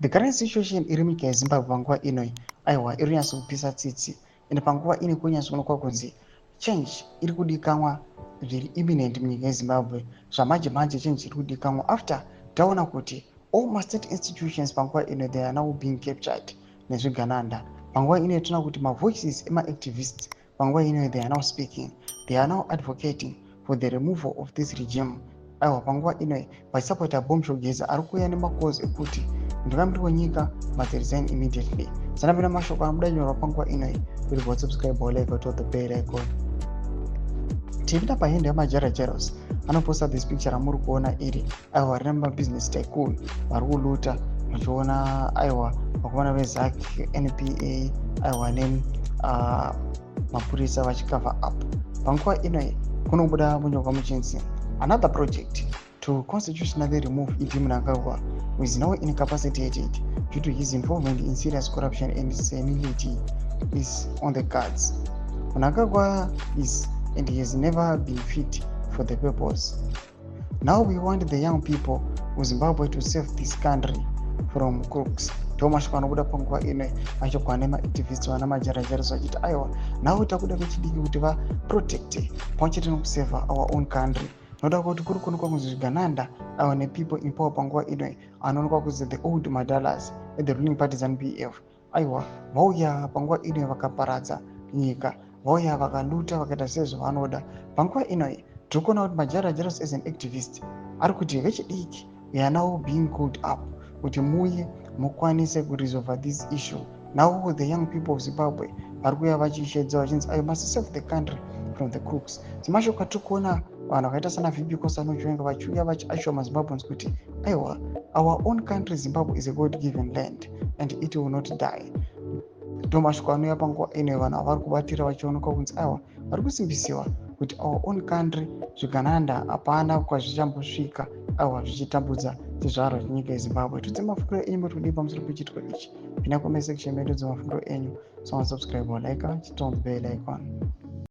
The current situation iri munyika yeZimbabwe panguva inoi aiwa iri kunyatsopisa tsitsi ende panguva ine kunyatsoonekwa kunzi change iri kudikanwa zviri imminent munyika yeZimbabwe zvamanje manje change iri kudikanwa after taona kuti all state institutions panguva ino they are now being captured nezvigananda. Panguva ino tinoona kuti mavoices emaactivists panguva ino they are now speaking, they are now advocating for the removal of this regime. Aiwa panguva ino vachisapota bombshogeza ari kuuya nemakozi ekuti ndakambiri wenyika must resign immediately. Sanapinda mashoko anobuda nyorwa panguva ino kuti go subscribe like to the bell icon. Tipinda pahende yamajarajaros anoposta this picture ramuri kuona iri aiwa rina mabusiness tycoon vari kuluta muchiona aiwa vakomana veZAC NPA aiwa mapurisa vachikava up. Panguva ino kunobuda munyika muchinzi another project to constitutionally remove Mnangagwa, who is now incapacitated due to his involvement in serious corruption and senility, is on the cards. Mnangagwa is and he has never been fit for the purpose. Now we want the young people of Zimbabwe to save this country from crooks. Tomashoko anobuda panguva ino achokwana nemaactivists vana majarajaros vachiti aiwa now takuda vechidiki kuti vaprotecte pamwechete nekuseva our own country. Noda kuti kuri kuonekwa kunzi zvigananda aiwa nepeople in power panguva ino anoonekwa kunzi the old madalas at the ruling party ZANU-PF aiwa vauya panguva ino vakaparadza nyika, vauya vakaluta vakaita sezvavanoda. Panguva ino tiri kuona kuti majarajaros as an activist ari kuti vechidiki we are now being called up kuti muye mukwanise kuresolve this issue. Now the young people of Zimbabwe vari kuuya vachishedza vachinzi I must save the country from the crooks. Semashoko atiri kuona vanhu vakaita sana VP Kosanochwenga vachiuya vachiashwa maZimbabweans kuti aiwa our own country Zimbabwe is a God given land and it will not die. Ndomashoko anouya panguva ino vanhu vari kubatira vachionekwa kunzi aiwa vari kusimbisiwa kuti our own country zvigananda hapana kwazvichambosvika aiwa zvichitambudza chizvarwa chenyika yeZimbabwe. Tudze mafungiro enyu muri kudii pamusoro pechiitiko ichi? Pinda comment section medu dzemafungiro enyu, subscribe or like, chitons bell icon.